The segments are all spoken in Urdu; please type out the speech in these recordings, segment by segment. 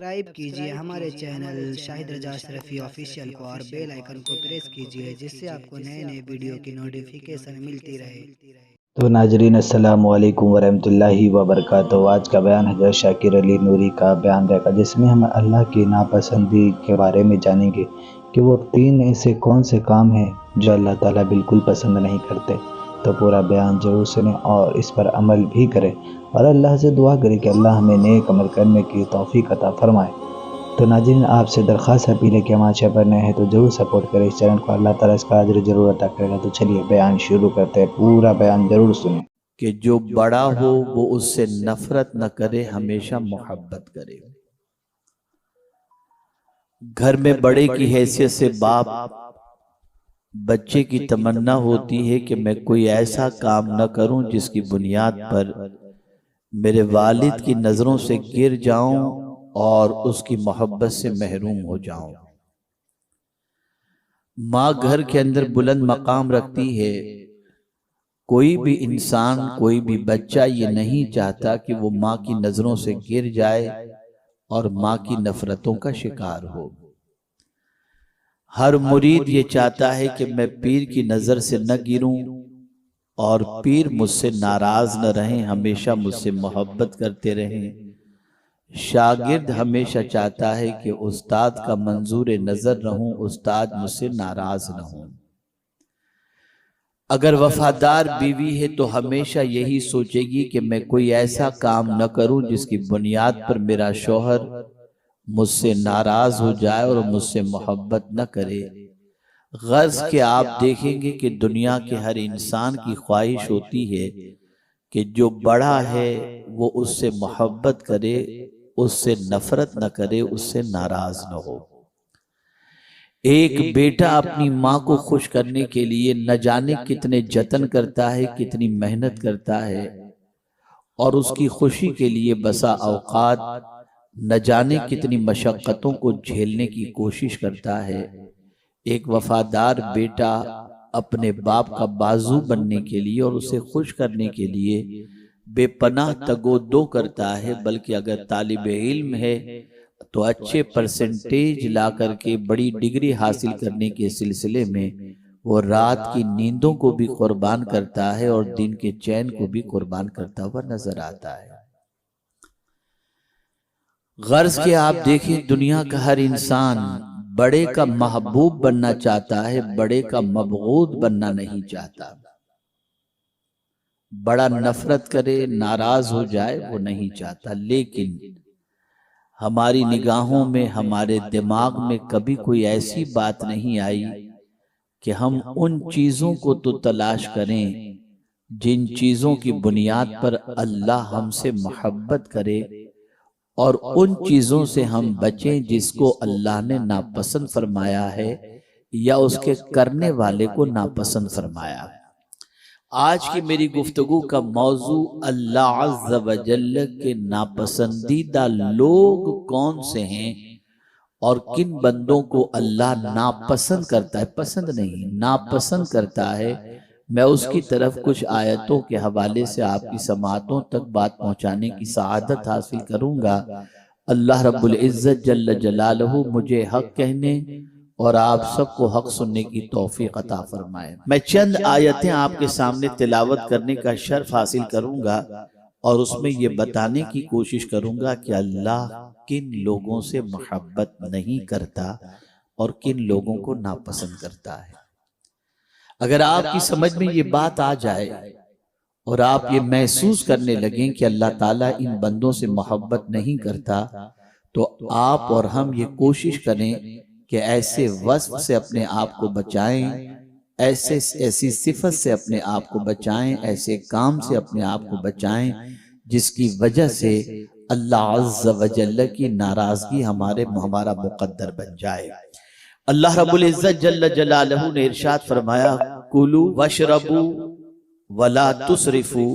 سبسکرائب کیجئے ہمارے چینل شاہد رضا اشرفی آفیشیل کو اور بیل آئیکن کو پریس کیجئے جس سے آپ کو نئے نئے ویڈیو کی نوٹیفیکیشن ملتی رہے۔ تو ناظرین السلام علیکم ورحمۃ اللہ وبرکاتہ۔ آج کا بیان حضرت شاکر علی نوری کا بیان رہے گا جس میں ہم اللہ کی ناپسندی کے بارے میں جانیں گے کہ وہ 3 ایسے کون سے کام ہیں جو اللہ تعالیٰ بالکل پسند نہیں کرتے۔ تو پورا بیان ضرور سنیں اور اس پر عمل بھی کریں اور اللہ سے دعا کریں کہ اللہ ہمیں نیک عمل کرنے کی توفیق عطا فرمائے۔ تو ناظرین آپ سے درخواست اپیل ہے کہ ہمارے چینل پر نئے ہیں تو ضرور سپورٹ کریں اس چینل کو، اللہ تعالیٰ اس کا اجر ضرور عطا کرے گا۔ تو چلیے بیان شروع کرتے ہیں، پورا بیان ضرور سنیں۔ کہ جو بڑا ہو وہ اس سے نفرت نہ کرے، ہمیشہ محبت کرے۔ گھر میں بڑے کی حیثیت سے باپ بچے کی تمنا ہوتی ہے کہ میں کوئی ایسا کام نہ کروں جس کی بنیاد پر میرے والد کی نظروں سے گر جاؤں اور اس کی محبت سے محروم ہو جاؤں۔ ماں گھر کے اندر بلند مقام رکھتی ہے۔ کوئی بھی انسان، کوئی بھی بچہ یہ نہیں چاہتا کہ وہ ماں کی نظروں سے گر جائے اور ماں کی نفرتوں کا شکار ہو۔ ہر مرید یہ چاہتا ہے کہ میں پیر کی نظر سے نہ گروں اور پیر مجھ سے ناراض نہ رہیں، ہمیشہ مجھ سے محبت کرتے رہیں۔ شاگرد ہمیشہ چاہتا ہے کہ استاد کا منظور نظر رہوں، استاد مجھ سے ناراض نہ ہوں۔ اگر وفادار بیوی ہے تو ہمیشہ یہی سوچے گی کہ میں کوئی ایسا کام نہ کروں جس کی بنیاد پر میرا شوہر مجھ سے ناراض ہو جائے اور مجھ سے محبت نہ کرے۔ غرض کہ آپ دیکھیں گے کہ دنیا کے ہر انسان کی خواہش ہوتی ہے کہ جو بڑا ہے وہ اس سے محبت کرے، اس سے نفرت نہ کرے، اس سے ناراض نہ ہو۔ ایک بیٹا اپنی ماں کو خوش کرنے کے لیے نہ جانے کتنے جتن کرتا ہے، کتنی محنت کرتا ہے، اور اس کی خوشی کے لیے بسا اوقات نہ جانے کتنی مشقتوں کو جھیلنے کی کوشش کرتا ہے۔ ایک وفادار بیٹا اپنے باپ کا بازو بننے کے لیے اور اسے خوش کرنے کے لیے بے پناہ تگودو کرتا ہے، بلکہ اگر طالب علم ہے تو اچھے پرسنٹیج لا کر کے بڑی ڈگری حاصل کرنے کے سلسلے میں وہ رات کی نیندوں کو بھی قربان کرتا ہے اور دن کے چین کو بھی قربان کرتا ہوا نظر آتا ہے۔ غرض کہ آپ دیکھیں دنیا کا ہر انسان بڑے کا محبوب بننا چاہتا ہے، بڑے کا مبغوض بننا نہیں چاہتا۔ بڑا نفرت کرے، ناراض ہو جائے وہ نہیں چاہتا، لیکن ہماری نگاہوں میں، ہمارے دماغ میں کبھی کوئی ایسی بات نہیں آئی کہ ہم ان چیزوں کو تو تلاش کریں جن چیزوں کی بنیاد پر اللہ ہم سے محبت کرے، اور ان چیزوں سے ہم بچیں جس کو اللہ نے ناپسند فرمایا ہے یا اس کے کرنے والے کو ناپسند فرمایا ہے۔ آج کی میری گفتگو کا موضوع اللہ عز و جل کے ناپسندیدہ لوگ کون سے ہیں اور کن بندوں کو اللہ ناپسند کرتا ہے، پسند نہیں ناپسند کرتا ہے۔ میں اس کی طرف کچھ آیتوں کے حوالے سے آپ کی سماعتوں تک بات پہنچانے کی سعادت حاصل کروں گا۔ اللہ رب العزت جل جلالہ مجھے حق کہنے اور آپ سب کو حق سننے کی توفیق عطا فرمائے۔ میں چند آیتیں آپ کے سامنے تلاوت کرنے کا شرف حاصل کروں گا اور اس میں یہ بتانے کی کوشش کروں گا کہ اللہ کن لوگوں سے محبت نہیں کرتا اور کن لوگوں کو ناپسند کرتا ہے۔ اگر آپ کی سمجھ میں یہ بات آ جائے اور آپ یہ محسوس کرنے لگیں کہ اللہ تعالیٰ ان بندوں سے محبت نہیں کرتا، تو آپ اور ہم یہ کوشش کریں کہ ایسے وصف سے اپنے آپ کو بچائیں، ایسی صفت سے اپنے آپ کو بچائیں، ایسے کام سے اپنے آپ کو بچائیں جس کی وجہ سے اللہ عز و جل کی ناراضگی ہمارا مقدر بن جائے۔ اللہ رب العزت جل جلالہ نے ارشاد فرمایا کُلُوا وَاشْرَبُوا وَلَا تُسْرِفُوا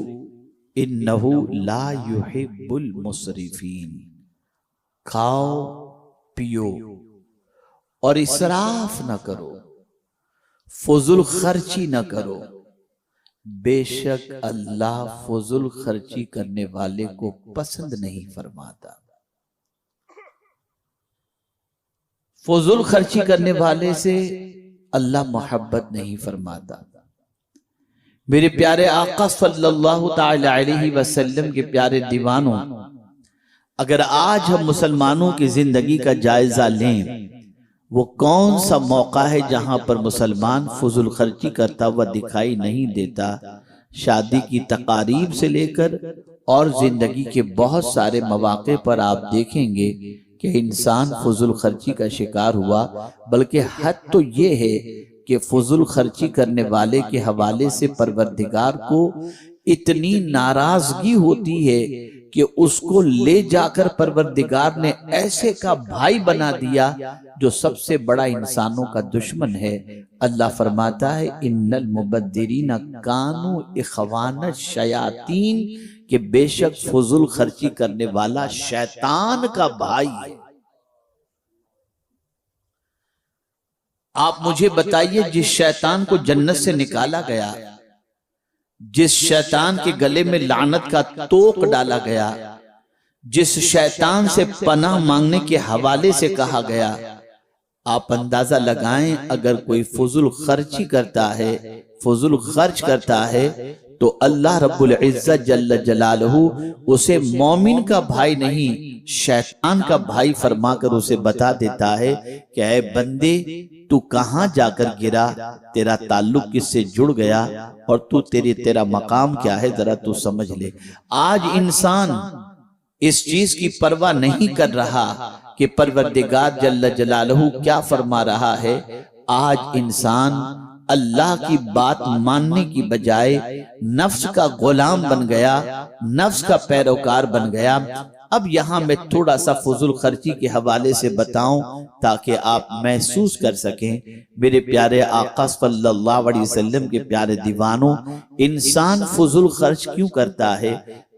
إِنَّهُ لَا يُحِبُّ الْمُسْرِفِينَ، کھاؤ پیو اور اسراف نہ کرو، فضول خرچی نہ کرو، بے شک اللہ فضول خرچی کرنے والے کو پسند نہیں فرماتا۔ فضول خرچی کرنے والے سے اللہ محبت نہیں فرماتا۔ میرے پیارے آقا صلی اللہ تعالی علیہ وسلم کے پیارے دیوانوں، اگر آج ہم مسلمانوں کی زندگی کا جائزہ لیں، وہ کون سا موقع ہے جہاں پر مسلمان فضول خرچی کرتا ہوا دکھائی نہیں دیتا؟ شادی کی تقاریب سے لے کر اور زندگی کے بہت سارے مواقع پر آپ دیکھیں گے کہ انسان فضول خرچی کا شکار ہوا، بلکہ حد تو یہ ہے کہ فضول خرچی کرنے والے کے حوالے سے پروردگار کو اتنی ناراضگی ہوتی ہے کہ اس کو لے جا کر پروردگار نے ایسے کا بھائی بنا دیا جو سب سے بڑا انسانوں کا دشمن ہے۔ اللہ فرماتا ہے ان المبذرین کانوا اخوان الشیاطین، کہ بے شک فضول خرچی کرنے والا شیطان کا بھائی ہے۔ آپ مجھے بتائیے، جس شیطان کو جنت سے نکالا گیا، جس شیطان کے گلے میں لعنت کا توق ڈالا گیا، جس شیطان سے پناہ مانگنے کے حوالے سے کہا گیا، آپ اندازہ لگائیں اگر کوئی فضول خرچی کرتا ہے، فضول خرچ کرتا ہے، تو اللہ رب العزت جل جلالہ اسے مومن کا بھائی نہیں شیطان کا بھائی فرما کر اسے بتا دیتا ہے کہ اے بندے، تو کہاں جا کر گرا، تیرا تعلق کس سے جڑ گیا، اور تیرا مقام کیا ہے، ذرا تو سمجھ لے۔ آج انسان اس چیز کی پرواہ نہیں کر رہا کہ پروردگار جل جلالہ کیا فرما رہا ہے۔ آج انسان اللہ کی بات ماننے کی بجائے نفس کا غلام بن گیا، نفس کا پیروکار بن گیا۔ اب یہاں میں تھوڑا سا فضول خرچی کے حوالے سے بتاؤں تاکہ آپ محسوس کر سکیں۔ میرے پیارے آقا صلی اللہ علیہ وسلم کے پیارے دیوانوں، انسان فضول خرچ کیوں کرتا ہے؟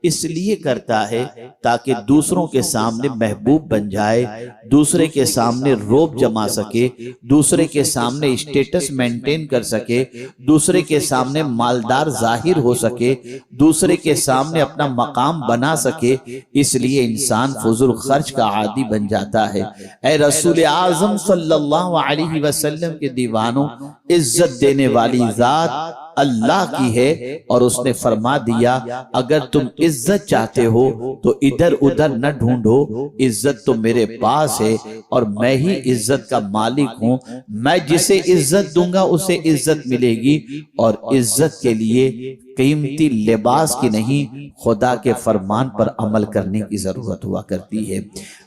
اس لیے کرتا ہے تاکہ دوسروں کے سامنے محبوب بن جائے، دوسرے کے سامنے روب جما سکے، دوسرے کے سامنے اسٹیٹس مینٹین کر سکے، دوسرے کے سامنے مالدار ظاہر ہو سکے، دوسرے کے سامنے اپنا مقام بنا سکے۔ اس لیے انسان فضول خرچ کا عادی بن جاتا ہے۔ اے رسول اعظم صلی اللہ علیہ وسلم کے دیوانوں، عزت دینے والی ذات اللہ کی ہے، اور اس نے فرما دیا اگر تم عزت چاہتے ہو تو ادھر ادھر نہ ڈھونڈو، عزت تو میرے پاس ہے اور میں ہی عزت کا مالک ہوں۔ میں جسے عزت دوں گا اسے عزت ملے گی، اور عزت کے لیے قیمتی لباس کی نہیں، خدا کے فرمان پر عمل کرنے کی ضرورت ہوا کرتی ہے۔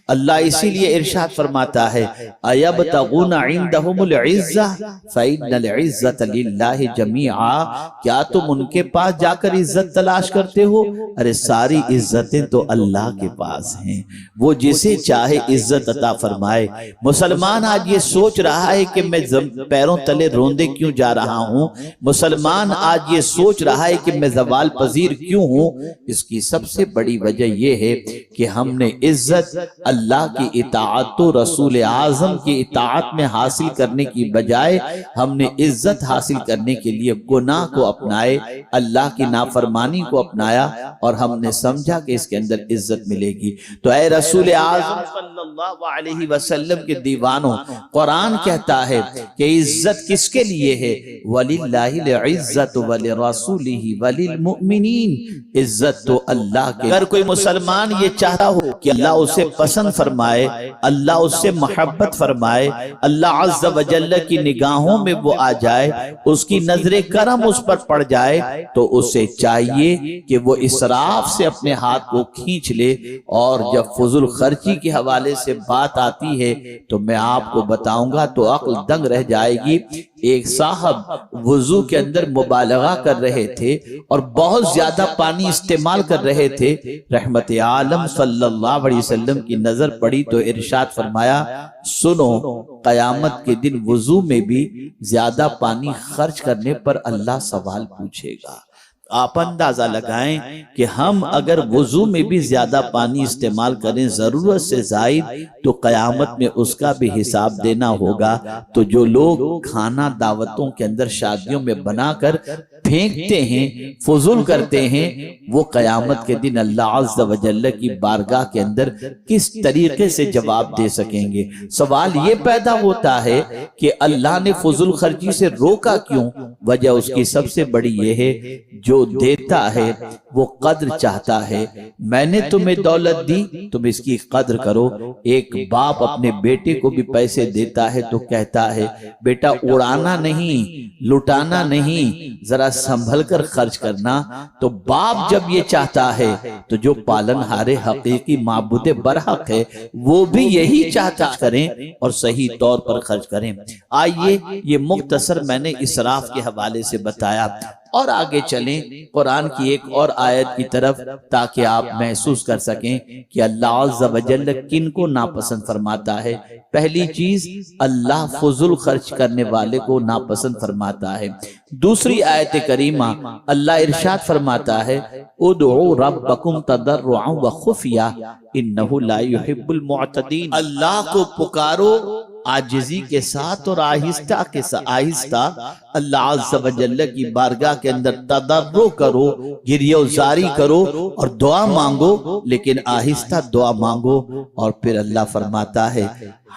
اللہ اسی لیے ارشاد فرماتا ہے ایبتغون عندہم العزہ فإن العزة للہ جمیعا، کیا تم ان کے پاس جا کر عزت تلاش کرتے ہو؟ ارے ساری عزتیں تو اللہ کے پاس ہیں، وہ جسے چاہے عزت عطا فرمائے۔ مسلمان آج یہ سوچ رہا ہے کہ میں پیروں تلے روندے کیوں جا رہا ہوں، مسلمان آج یہ سوچ رہا ہے کہ میں زوال پذیر کیوں ہوں؟ اس کی سب سے بڑی وجہ یہ ہے کہ ہم نے عزت اللہ کی اطاعت و رسول اعظم کی اطاعت میں حاصل کرنے کی بجائے ہم نے عزت حاصل کرنے کے لیے گناہ کو اپنائے، اللہ کی نافرمانی کو اپنایا، اور ہم نے سمجھا کہ اس کے اندر عزت ملے گی۔ تو اے رسول اعظم صلی اللہ علیہ وسلم کے دیوانوں، قرآن کہتا ہے کہ عزت کس کے لیے ہے؟ وَلِلَّهِ الْعِزَّةُ وَلِرَسُولِهِ وَلِلْمُؤْمِنِينَ، عزت تو اللہ کے۔ اگر کوئی مسلمان یہ چاہتا ہو کہ اللہ اسے پسند فرمائے، اللہ اس سے محبت فرمائے، اللہ عز و جل کی نگاہوں میں وہ آ جائے، اس کی نظر کرم اس پر پڑ جائے، تو اسے چاہیے کہ وہ اسراف سے اپنے ہاتھ کو کھینچ لے۔ اور جب فضول خرچی کے حوالے سے بات آتی ہے تو میں آپ کو بتاؤں گا تو عقل دنگ رہ جائے گی۔ ایک صاحب وضو کے اندر مبالغہ کر رہے تھے اور بہت زیادہ پانی استعمال کر رہے تھے، رحمت عالم صلی اللہ علیہ وسلم کی نظر پڑی تو ارشاد فرمایا سنو، قیامت کے دن وضو میں بھی زیادہ پانی خرچ کرنے پر اللہ سوال پوچھے گا۔ آپ اندازہ لگائیں کہ ہم اگر وضو میں بھی زیادہ پانی استعمال کریں ضرورت سے زائد تو قیامت میں اس کا بھی حساب دینا ہوگا۔ تو جو لوگ کھانا دعوتوں کے اندر شادیوں میں بنا کر پھینکتے ہیں، فضول کرتے ہیں، وہ قیامت کے دن اللہ عز و جل کی بارگاہ کے اندر کس طریقے سے جواب دے سکیں گے؟ سوال یہ پیدا ہوتا ہے کہ اللہ نے فضول خرچی سے روکا کیوں؟ وجہ اس کی سب سے بڑی یہ ہے، جو دیتا ہے وہ قدر چاہتا ہے۔ میں نے تمہیں دولت دی، تم اس کی قدر کرو۔ ایک باپ اپنے بیٹے کو بھی پیسے دیتا ہے تو کہتا ہے بیٹا اڑانا نہیں، لٹانا نہیں، ذرا سنبھل کر خرچ کرنا۔ تو باپ جب یہ چاہتا ہے تو جو پالنہار حقیقی معبود برحق ہے وہ بھی یہی چاہتا کریں اور صحیح طور پر خرچ کریں۔ آئیے یہ مختصر میں نے اسراف کے حوالے سے بتایا، اور آگے چلیں قرآن کی ایک اور آیت کی طرف تاکہ آپ محسوس کر سکیں کہ اللہ عز و جل کن کو ناپسند فرماتا ہے۔ پہلی چیز، اللہ فضول خرچ کرنے والے کو ناپسند فرماتا ہے۔ دوسری آیت کریمہ اللہ ارشاد فرماتا ہے ادعوا ربکم تضرعا وخفیا انہ لا یحب المعتدین۔ اللہ کو پکارو عاجزی کے ساتھ اور آہستہ اللہ عز و جل کی بارگاہ کے اندر تضرع کرو، گریہ وزاری کرو اور دعا مانگو، لیکن آہستہ دعا مانگو۔ اور پھر اللہ فرماتا ہے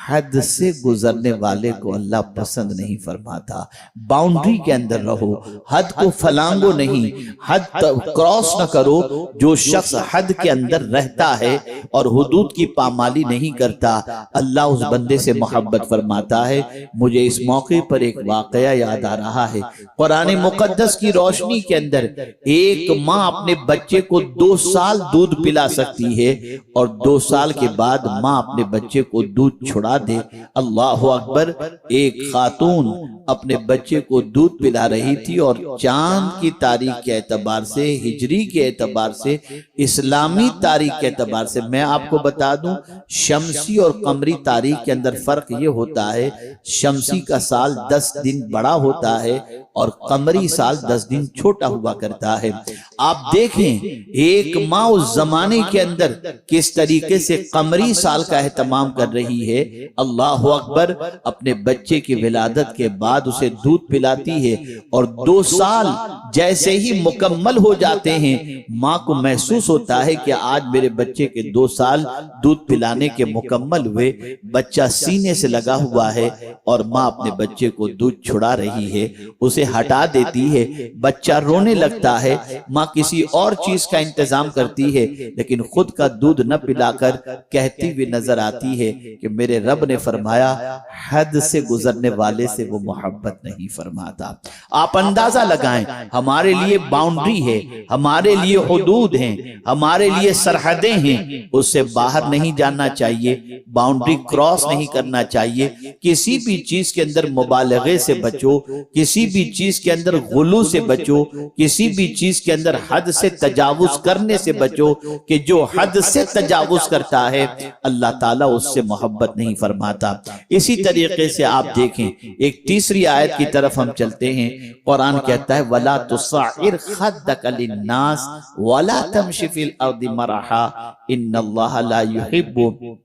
حد سے گزرنے والے کو اللہ پسند نہیں فرماتا۔ باؤنڈری کے اندر رہو، حد کو فلانگو نہیں، حد کراس نہ کرو۔ جو شخص حد کے اندر رہتا ہے اور حدود کی پامالی نہیں کرتا، اللہ اس بندے سے محبت فرماتا ہے۔ مجھے اس موقع پر ایک واقعہ یاد آ رہا ہے۔ قرآن مقدس کی روشنی کے اندر ایک ماں اپنے بچے کو 2 سال دودھ پلا سکتی ہے اور 2 سال کے بعد ماں اپنے بچے کو دودھ چھڑا دے۔ اللہ اکبر! ایک خاتون اپنے بچے کو دودھ پلا رہی تھی اور چاند کی تاریخ کے اعتبار سے، ہجری کے اعتبار سے، اسلامی تاریخ کے اعتبار سے میں آپ کو بتا دوں شمسی اور قمری تاریخ کے اندر فرق یہ ہوتا ہے، شمسی کا سال 10 دن بڑا ہوتا ہے اور قمری سال 10 دن چھوٹا ہوا کرتا ہے۔ آپ دیکھیں ایک ماں اس زمانے کے اندر کس طریقے سے قمری سال کا اہتمام کر رہی ہے۔ اللہ اکبر! اپنے بچے کی ولادت کے بعد اسے دودھ پلاتی ہے اور 2 سال جیسے ہی مکمل ہو جاتے ہیں ماں کو محسوس ہوتا ہے کہ آج میرے بچے کے 2 سال دودھ پلانے کے مکمل ہوئے۔ بچہ سینے سے لگا ہوا ہے اور ماں اپنے بچے کو دودھ چھڑا رہی ہے، اسے ہٹا دیتی ہے، بچہ رونے لگتا ہے، ماں کسی اور چیز کا انتظام کرتی ہے لیکن خود کا دودھ نہ پلا کر کہتی ہوئی نظر آتی ہے کہ میرے رب نے فرمایا حد سے گزرنے والے سے وہ محبت نہیں فرماتا۔ آپ اندازہ لگائیں، ہمارے لیے باؤنڈری ہے، ہمارے لیے حدود ہیں، ہمارے لیے سرحدیں ہیں، اس سے باہر نہیں جانا چاہیے، باؤنڈری کراس نہیں کرنا چاہیے۔ کسی بھی چیز کے اندر مبالغے سے بچو، کسی بھی چیز کے اندر غلو سے بچو، کسی بھی چیز کے اندر حد سے تجاوز کرنے سے بچو، کہ جو حد سے تجاوز کرتا ہے اللہ تعالیٰ اس سے محبت نہیں فرماتا۔ اسی طریقے سے آپ دیکھیں ایک تیسری آیت کی طرف ہم چلتے ہیں۔ قرآن کہتا ہے وَلَا تُصَعِّرْ خَدَّكَ لِلنَّاسِ وَلَا تَمْشِ فِي الْأَرْضِ مَرَحًا إِنَّ اللَّهَ لَا يُحِبُّ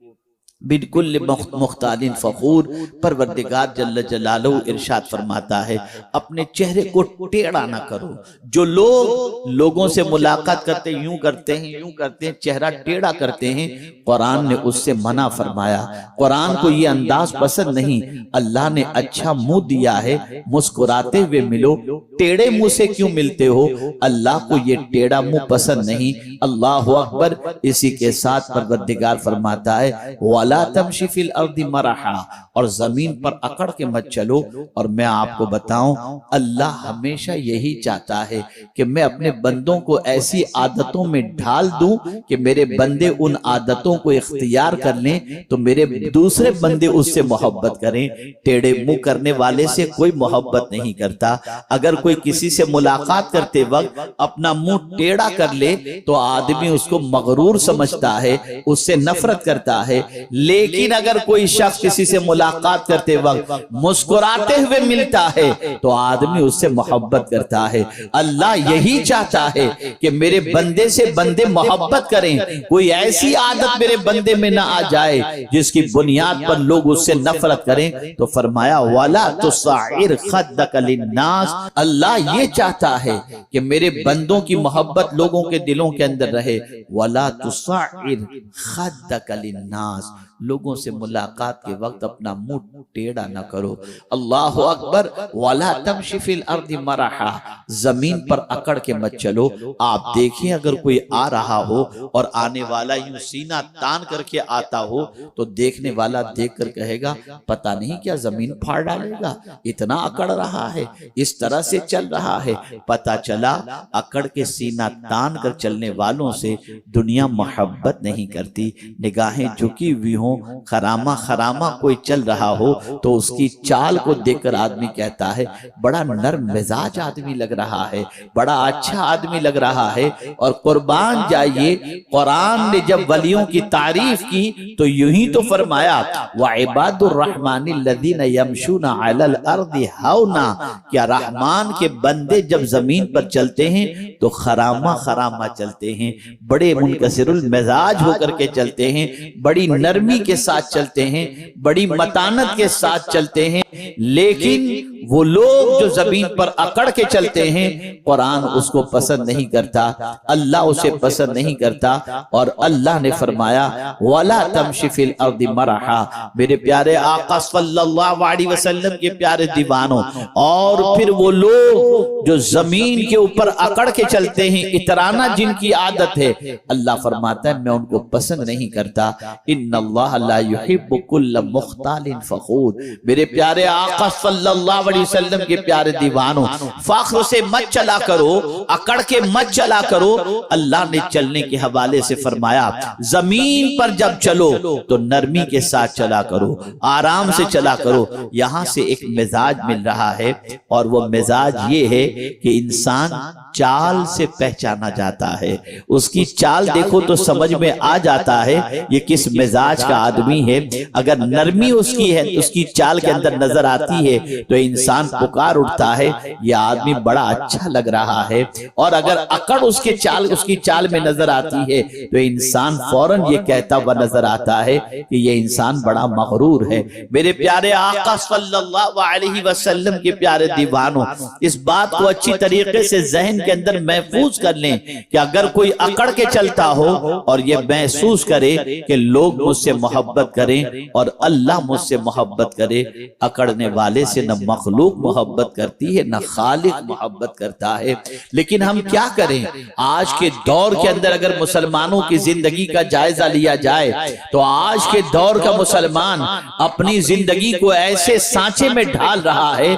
بالکل مختال فخور۔ پروردگار جل جلالہ ارشاد فرماتا ہے اپنے چہرے کو ٹیڑھا نہ کرو۔ جو لوگ لوگوں سے ملاقات کرتے یوں کرتے ہیں، چہرہ ٹیڑھا کرتے ہیں، قرآن نے اس سے منع فرمایا۔ قرآن کو یہ انداز پسند نہیں۔ اللہ نے اچھا منہ دیا ہے، مسکراتے ہوئے ملو، ٹیڑھے منہ سے کیوں ملتے ہو؟ اللہ کو یہ ٹیڑھا منہ پسند نہیں۔ اللہ اکبر! اسی کے ساتھ پروردگار فرماتا ہے وَلَا تَمْشِ فِي الْأَرْضِ مَرَحًا، اور زمین پر اکڑ کے مت چلو۔ اور میں آپ کو بتاؤں اللہ ہمیشہ یہی چاہتا ہے کہ میں اپنے بندوں کو ایسی عادتوں میں ڈھال دوں کہ میرے بندے ان عادتوں کو اختیار کر لیں تو میرے دوسرے بندے اس سے محبت کریں۔ ٹیڑھے منہ کرنے والے سے کوئی محبت نہیں کرتا۔ اگر کوئی کسی سے ملاقات کرتے وقت اپنا منہ ٹیڑھا کر لے تو آدمی اس کو مغرور سمجھتا ہے، اس سے نفرت کرتا ہے۔ لیکن اگر کوئی شخص کسی سے ملاقات کرتے وقت مسکراتے ہوئے ملتا ہے تو آدمی اس سے محبت کرتا ہے۔ اللہ یہی چاہتا ہے کہ میرے بندے سے بندے محبت کریں، کوئی ایسی عادت میرے بندے میں نہ آ جائے جس کی بنیاد پر لوگ اس سے نفرت کریں۔ تو فرمایا وَلَا تُصَعِّرْ خَدَّكَ لِلنَّاسِ، اللہ یہ چاہتا ہے کہ میرے بندوں کی محبت لوگوں کے دلوں کے اندر رہے۔ وَلَا تُصَعِّرْ خَدَّكَ لِلنَّاسِ، لوگوں سے ملاقات کے وقت اپنا منہ ٹیڑھا نہ کرو۔ اللہ اکبر۔ وَلَا تَمْشِ فِي الْأَرْضِ مَرَحًا، زمین پر اکڑ کے مت چلو۔ آپ دیکھیں اگر کوئی آ رہا ہو اور آنے والا یوں سینہ تان کر کے آتا ہو تو دیکھنے والا دیکھ کر کہے گا پتہ نہیں کیا زمین پھاڑ ڈالے گا، اتنا اکڑ رہا ہے، اس طرح سے چل رہا ہے۔ پتہ چلا اکڑ کے سینہ تان کر چلنے والوں سے دنیا محبت نہیں کرتی۔ نگاہیں جھکی ہوئی ہوں، خرامہ خرامہ کوئی چل رہا ہو تو اس کی چال کو دیکھ کر آدمی کہتا ہے بڑا نرم مزاج آدمی لگ رہا ہے، بڑا اچھا آدمی لگ رہا ہے۔ اور قربان جائیے قرآن نے جب ولیوں کی تعریف کی تو یوں ہی تو فرمایا وَعِبَادُ الرَّحْمَنِ الَّذِينَ يَمْشُونَ عَلَى الْأَرْضِ هَوْنًا، کیا رحمان کے بندے جب زمین پر چلتے ہیں تو خرامہ خرامہ چلتے ہیں، بڑے منکسر المزاج ہو کر کے چلتے ہیں، بڑی نرمی کے ساتھ چلتے ہیں، بڑی متانت کے ساتھ چلتے ہیں۔ لیکن وہ لوگ جو زمین پر اکڑ کے چلتے ہیں قرآن اس کو پسند نہیں کرتا، اللہ اسے پسند نہیں کرتا۔ اور اللہ نے فرمایا وَلَا تَمْشِ فِي الْأَرْضِ مَرَحًا، میرے پیارے آقا صلی اللہ علیہ وسلم کے پیارے دیوانوں، اور پھر وہ لوگ جو زمین کے اوپر اکڑ کے چلتے ہیں، اترانا جن کی عادت ہے، اللہ فرماتا ہے میں ان کو پسند نہیں کرتا۔ ان اللہ لا يحب كل مختال فخور، میرے پیارے آقا صلی اللہ علیہ وسلم کے پیارے دیوانوں، فخر سے مت چلا کرو، اکڑ کے مت چلا کرو۔ اللہ نے چلنے کے حوالے سے فرمایا زمین پر جب چلو تو نرمی کے ساتھ چلا کرو، آرام سے چلا کرو۔ یہاں سے ایک مزاج مل رہا ہے، اور وہ مزاج یہ ہے کہ انسان چال سے پہچانا جاتا ہے، اس کی چال دیکھو تو سمجھ میں آ جاتا ہے یہ کس مزاج کا آدمی ہے۔ اگر نرمی اس کی ہے، اس کی چال کے اندر نظر آتی ہے تو انسان پکار اٹھتا ہے یہ آدمی بڑا اچھا لگ رہا ہے، اور اگر اکڑ اس کی چال میں نظر آتی ہے تو انسان فوراً یہ کہتا ہوا نظر آتا ہے کہ یہ انسان بڑا مغرور ہے۔ میرے پیارے آقا صلی اللہ علیہ وسلم کے پیارے دیوانوں، اس بات کو اچھی طریقے سے ذہن کے اندر محفوظ کر لیں کہ اگر کوئی اکڑ کے چلتا ہو اور یہ محسوس کرے کہ لوگ مجھ سے محبت کریں اور اللہ مجھ سے محبت کرے، اکڑنے والے سے نہ مخلوق محبت کرتی ہے نہ خالق محبت کرتا ہے۔ لیکن ہم کیا کریں؟ آج کے دور کے اندر اگر مسلمانوں کی زندگی کا جائزہ لیا جائے تو آج کے دور کا مسلمان اپنی زندگی کو ایسے سانچے میں ڈھال رہا ہے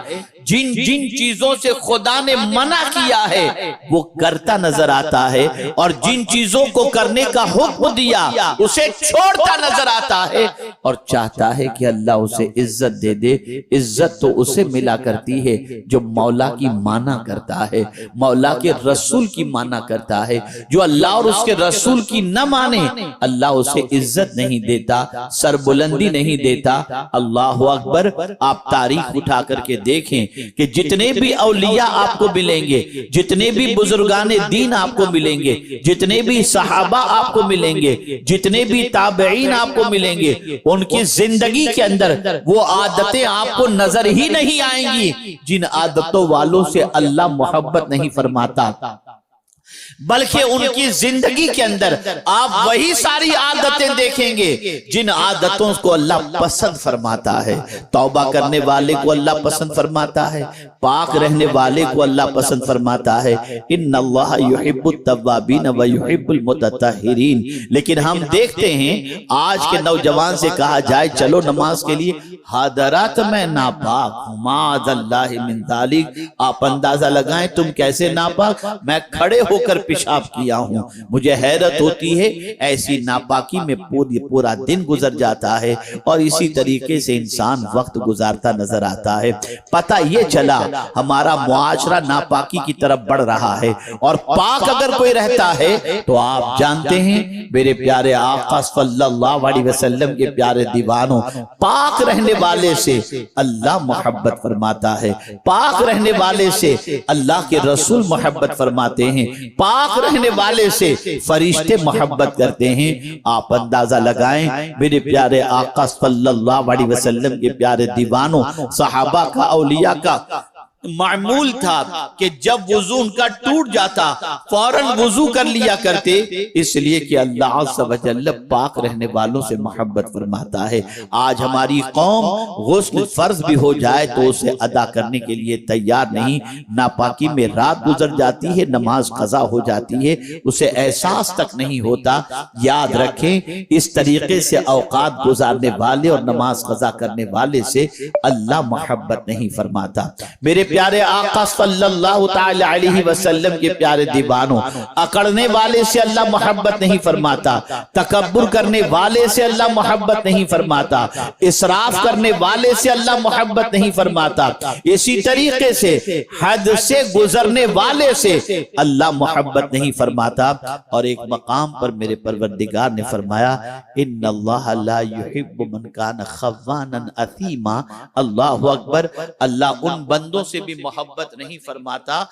جن جن چیزوں سے خدا نے منع کیا ہے وہ کرتا نظر آتا ہے، اور جن چیزوں کو کرنے کا حکم دیا اسے چھوڑتا نظر آتا ہے، اور چاہتا ہے کہ اللہ اسے عزت دے دے۔ عزت تو اسے ملا کرتی ہے جو مولا کی مانا کرتا ہے، مولا کے رسول کی مانا کرتا ہے۔ جو اللہ اور اس کے رسول کی نہ مانے اللہ اسے عزت نہیں دیتا، سربلندی نہیں دیتا۔ اللہ اکبر۔ آپ تاریخ اٹھا کر کے دیکھیں کہ جتنے بھی اولیاء آپ کو ملیں گے، جتنے بھی بزرگان دین آپ کو ملیں گے، جتنے بھی صحابہ آپ کو ملیں گے، جتنے بھی تابعین آپ کو ملیں گے، ان کی زندگی کے اندر وہ عادتیں آپ کو نظر ہی نہیں آئیں گی جن عادتوں والوں سے اللہ محبت نہیں فرماتا، بلکہ ان کی زندگی کے اندر آپ وہی ساری عادتیں دیکھیں گے جن عادتوں کو اللہ پسند فرماتا ہے۔ توبہ کرنے والے کو اللہ پسند فرماتا ہے، پاک رہنے والے کو اللہ پسند فرماتا ہے۔ ان اللہ یحب التوابین و یحب المتطہرین۔ لیکن ہم دیکھتے ہیں آج کے نوجوان سے کہا جائے چلو نماز کے لیے، حضرات میں ناپاک ہوں، معاذ اللہ من ذالک۔ آپ اندازہ لگائیں تم کیسے ناپاک؟ میں کھڑے ہو کر پیشاب کیا ہوں، مجھے حیرت ہوتی ہے ایسی ناپاکی میں پورا دن گزر جاتا ہے اور اسی طریقے سے انسان وقت گزارتا نظر آتا ہے۔ پتہ یہ چلا ہمارا معاشرہ ناپاکی کی طرف بڑھ رہا ہے، اور پاک اگر کوئی رہتا ہے تو آپ جانتے ہیں میرے پیارے آقا صلی اللہ علیہ وسلم کے پیارے دیوانوں، پاک رہنے والے سے اللہ محبت فرماتا ہے، پاک رہنے والے سے اللہ کے رسول محبت فرماتے ہیں، پاک رہنے والے سے فرشتے محبت کرتے ہیں۔ آپ اندازہ لگائیں میرے پیارے آقا صلی اللہ علیہ وسلم کے پیارے دیوانوں، صحابہ کا، اولیاء کا معمول تھا کہ جب وضو ان کا ٹوٹ جاتا فوراً وضو کر لیا کرتے، اس لیے کہ اللہ عز و جل پاک رہنے والوں سے محبت فرماتا ہے۔ آج ہماری قوم غسل فرض بھی ہو جائے تو اسے ادا کرنے کے لیے تیار نہیں، ناپاکی میں رات گزر جاتی ہے، نماز قضا ہو جاتی ہے، اسے احساس تک نہیں ہوتا۔ یاد رکھیں اس طریقے سے اوقات گزارنے والے اور نماز قضا کرنے والے سے اللہ محبت نہیں فرماتا۔ میرے پیارے آقا صلی اللہ تعالی علیہ وسلم کے پیارے دیوانوں، اکڑنے والے سے اللہ محبت نہیں فرماتا، تکبر کرنے والے سے اللہ محبت نہیں فرماتا، اسراف کرنے والے سے اللہ محبت نہیں فرماتا، اسی طریقے سے حد سے گزرنے والے سے اللہ محبت نہیں فرماتا۔ اور ایک مقام پر میرے پروردگار نے فرمایا ان اللہ لا يحب من کان خوانا اثیما، اللہ اکبر، اللہ ان بندوں سے بھی محبت نہیں فرماتا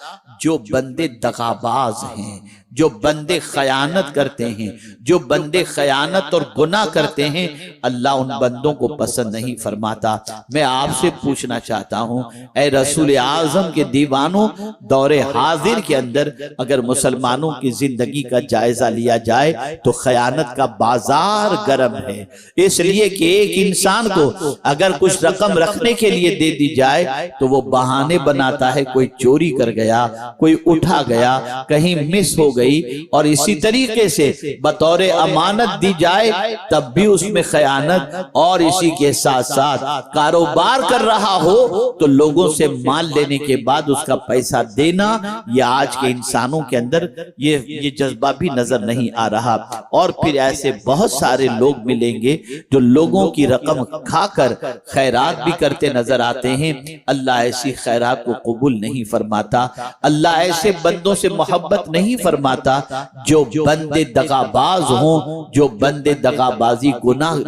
جو بندے دغاباز ہیں، جو بندے خیانت کرتے ہیں، جو بندے خیانت اور گناہ کرتے ہیں، اللہ ان بندوں کو پسند نہیں فرماتا۔ میں آپ سے پوچھنا چاہتا ہوں اے رسول اعظم کے دیوانوں، دور حاضر کے اندر اگر مسلمانوں کی زندگی کا جائزہ لیا جائے تو خیانت کا بازار گرم ہے، اس لیے کہ ایک انسان کو اگر کچھ رقم رکھنے کے لیے دے دی جائے تو وہ بہانے بناتا ہے، کوئی چوری کر گیا، کوئی اٹھا گیا، کہیں مس ہو گئی، اور اسی طریقے سے بطور امانت دی جائے تب بھی اس میں خیانت، اور اسی کے ساتھ ساتھ کاروبار کر رہا ہو تو لوگوں سے مال لینے کے بعد اس کا پیسہ دینا، یہ آج کے انسانوں کے اندر یہ جذبہ بھی نظر نہیں آ رہا۔ اور پھر ایسے بہت سارے لوگ ملیں گے جو لوگوں کی رقم کھا کر خیرات بھی کرتے نظر آتے ہیں، اللہ ایسی خیرات کو قبول نہیں فرماتا، اللہ ایسے بندوں سے محبت نہیں فرماتا جو بندے دغاباز ہوں، جو بندے دغابازی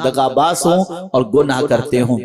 دغاباز ہوں اور گناہ کرتے ہوں۔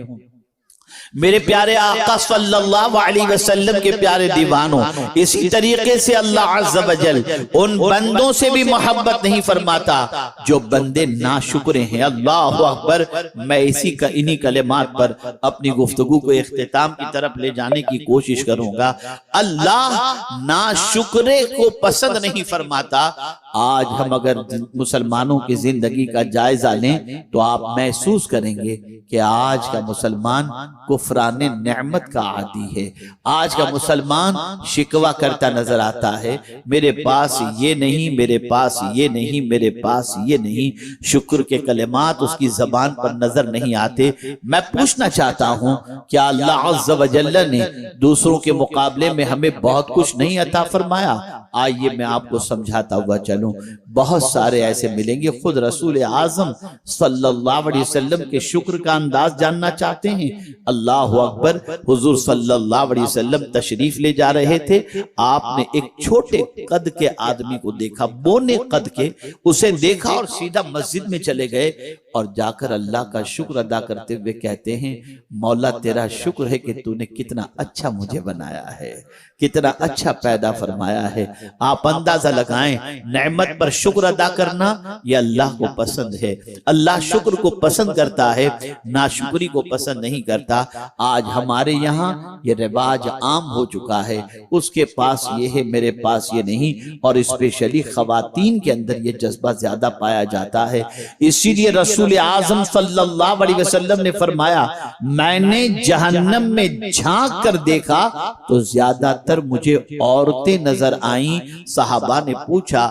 میرے پیارے آقا صلی اللہ علیہ وسلم کے پیارے دیوانوں، اسی طریقے سے اللہ عز و جل ان بندوں سے بھی محبت نہیں فرماتا جو بندے ناشکرے ہیں۔ اللہ اکبر، میں انہی کلمات پر اپنی گفتگو کو اختتام کی طرف لے جانے کی کوشش کروں گا۔ اللہ ناشکرے کو پسند نہیں فرماتا۔ آج ہم اگر مسلمانوں کی زندگی کا جائزہ لیں تو آپ محسوس کریں گے کہ آج کا مسلمان کفران نعمت کا عادی ہے، آج کا مسلمان شکوہ کرتا نظر آتا ہے، میرے پاس یہ نہیں، میرے پاس یہ نہیں، میرے پاس یہ نہیں، شکر کے کلمات اس کی زبان پر نظر نہیں آتے۔ میں پوچھنا چاہتا ہوں کیا اللہ عز و جل نے دوسروں کے مقابلے میں ہمیں بہت کچھ نہیں عطا فرمایا؟ آئیے میں آپ کو سمجھاتا ہوا چلوں، بہت سارے ایسے ملیں گے۔ خود رسول اعظم صلی اللہ علیہ وسلم کے شکر کا انداز جاننا چاہتے ہیں؟ اللہ اکبر، حضور صلی اللہ علیہ وسلم تشریف لے جا رہے تھے، آپ نے ایک چھوٹے قد کے آدمی کو دیکھا، بونے قد کے، اسے دیکھا اور سیدھا مسجد میں چلے گئے اور جا کر اللہ کا شکر ادا کرتے ہوئے کہتے ہیں مولا تیرا شکر ہے کہ تو نے کتنا اچھا مجھے بنایا ہے، کتنا اچھا پیدا فرمایا ہے۔ آپ اندازہ لگائیں نعمت پر شکر ادا کرنا یہ اللہ کو پسند ہے، اللہ شکر کو پسند کرتا ہے، ناشکری کو پسند نہیں کرتا۔ آج ہمارے یہاں یہ رواج عام ہو چکا ہے، اس کے پاس یہ ہے میرے پاس یہ نہیں، اور اسپیشلی خواتین کے اندر یہ جذبہ زیادہ پایا جاتا ہے۔ اسی لیے رسول اعظم صلی اللہ علیہ وسلم نے فرمایا میں نے جہنم میں جھانک کر دیکھا تو زیادہ تر مجھے عورتیں نظر آئیں۔ صحابہ نے پوچھا